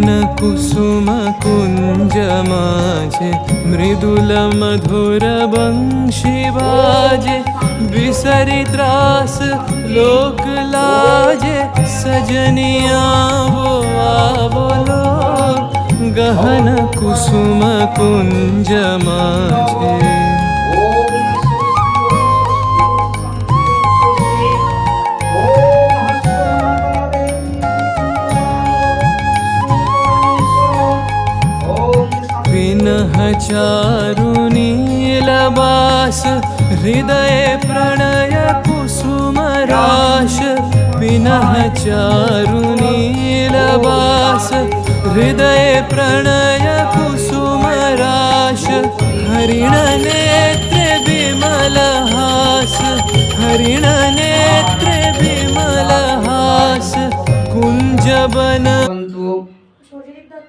कुसुम कुंज माझे मृदुल मधुर बंशी बाजे बिसरी त्रास लोक लाजे सजनिया वो आवलो गहन कुसुम कुंज माझे पिनह चारु नीलबास हृदय प्रणय कुसुम राश पिनह चारु नीलबास हृदय प्रणय कुसुम राश हरिण नेत्र विमल हास हरिण नेत्र विमल हास कुंज बन